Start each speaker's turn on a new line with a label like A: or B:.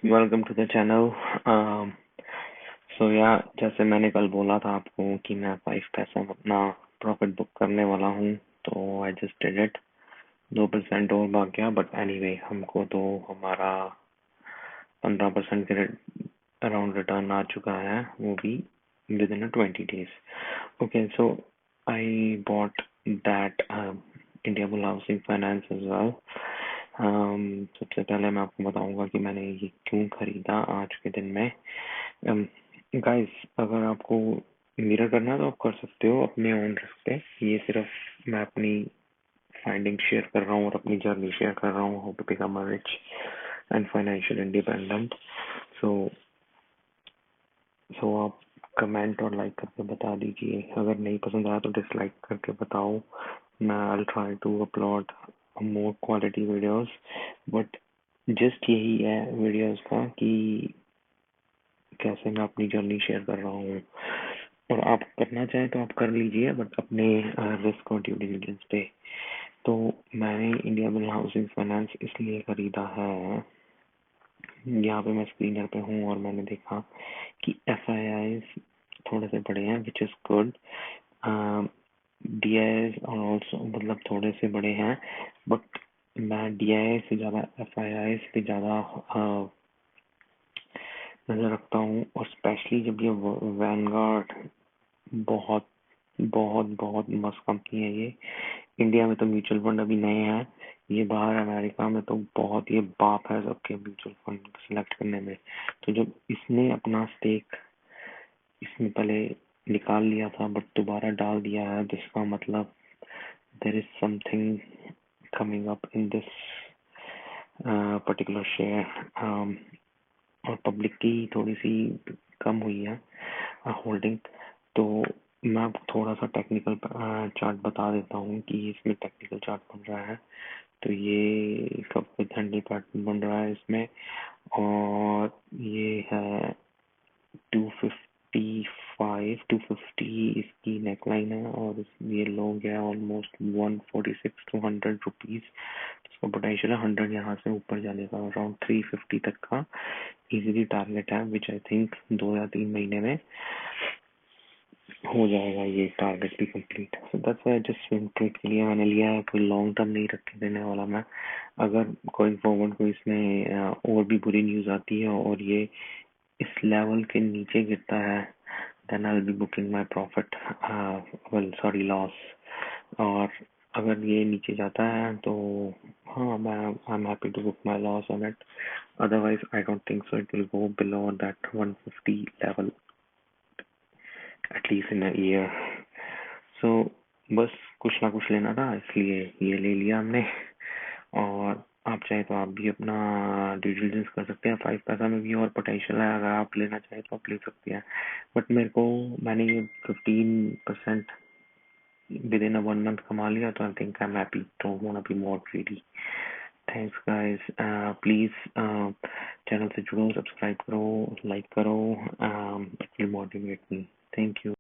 A: Welcome to the channel. So या जैसे मैंने कल बोला था आपको कि मैं 5 पैसा अपना प्रॉफिट बुक करने वाला हूँ, तो आई जस्ट डिड इट। 2% और भाग गया, बट एनीवे हमको तो हमारा 15% के अराउंड रिटर्न आ चुका है, वो भी within 20 days। Okay, so I bought that India bull housing finance as well. सबसे पहले मैं आपको बताऊंगा कि मैंने ये क्यों खरीदा आज के दिन में। गाइस, अगर आपको मिरर करना है तो आप कर सकते हो अपने ओन रिस्क पे। ये सिर्फ मैं अपनी फाइंडिंग शेयर कर रहा हूँ और अपनी जर्नी शेयर कर रहा हूँ, how to become a rich and financial independent. So so आप कमेंट और लाइक करके बता दीजिए। अगर नहीं पसंद आया तो डिसलाइक करके बताओ। मैं I try to upload more quality videos, but just यही है वीडियोस का कि कैसे मैं अपनी जर्नी शेयर कर रहा हूँ। और आप करना चाहें तो आप कर लीजिए, बट अपने रिस्क और ड्यू डिलिजेंस पे। तो मैंने इंडिया बुल हाउसिंग फाइनेंस इसलिए खरीदा है, यहाँ पे मैं स्क्रीनर पे हूँ और मैंने देखा कि FIIs थोड़े से बड़े हैं, विच इज गुड। DIs और ऑल्सो मतलब थोड़े से बड़े हैं, बट मैं DIs से ज़्यादा FIIs पे ज़्यादा नजर रखता हूँ। और स्पेशली जब ये वैनगार्ड बहुत बहुत बहुत मस्त कंपनी है। ये इंडिया में तो म्यूचुअल फंड अभी नए हैं, ये बाहर अमेरिका में तो बहुत ये बाप है सबके म्यूचुअल फंड सिलेक्ट करने में। तो जब इसने अपना स्टेक इसमें पहले निकाल लिया था बट दोबारा डाल दिया है, जिसका मतलब there is something coming up in this particular share. और पब्लिक की थोड़ी सी कम हुई है होल्डिंग। तो मैं आपको थोड़ा सा टेक्निकल चार्ट बता देता हूँ कि इसमें टेक्निकल चार्ट बन रहा है। तो ये कब हैंडल पैटर्न बन रहा है इसमें, और ये है 250 इसकी नेकलाइन है, और ये लो गया ऑलमोस्ट 146 to 100 रुपीज। इसका पोटेंशियल है 100 यहाँ से ऊपर जाने का, अराउंड 350 तक का इजीली टारगेट है, विच आई थिंक 2 या 3 महीने में हो जाएगा ये टारगेट भी complete. So that's why just swing trade के लिए मैंने लिया है, कोई लॉन्ग टर्म नहीं रख के देने वाला मैं। अगर गोइंग फॉरवर्ड को इसमें और भी बुरी न्यूज आती है और ये इस लेवल के नीचे गिरता है, then I will be booking my profit, well sorry loss. और अगर ये नीचे जाता है तो हाँ, मैं I am happy to book my loss on it. Otherwise I don't think so it will go below that 150 level at least in a year. So बस कुछ ना कुछ लेना था, इसलिए ये ले लिया हमने। और आप चाहे तो आप भी अपना ड्यू डिलिजेंस कर सकते हैं। 5 पैसा में भी और पोटेंशियल है, अगर आप लेना चाहें तो आप ले सकते हैं। बट मैंने ये 15% विद इन 1 month कमा लिया, तो I think I am happy, don't want to be more greedy. Thanks guys, please channel से जुड़ो, सब्सक्राइब करो, लाइक करो, it will motivate me. Thank you.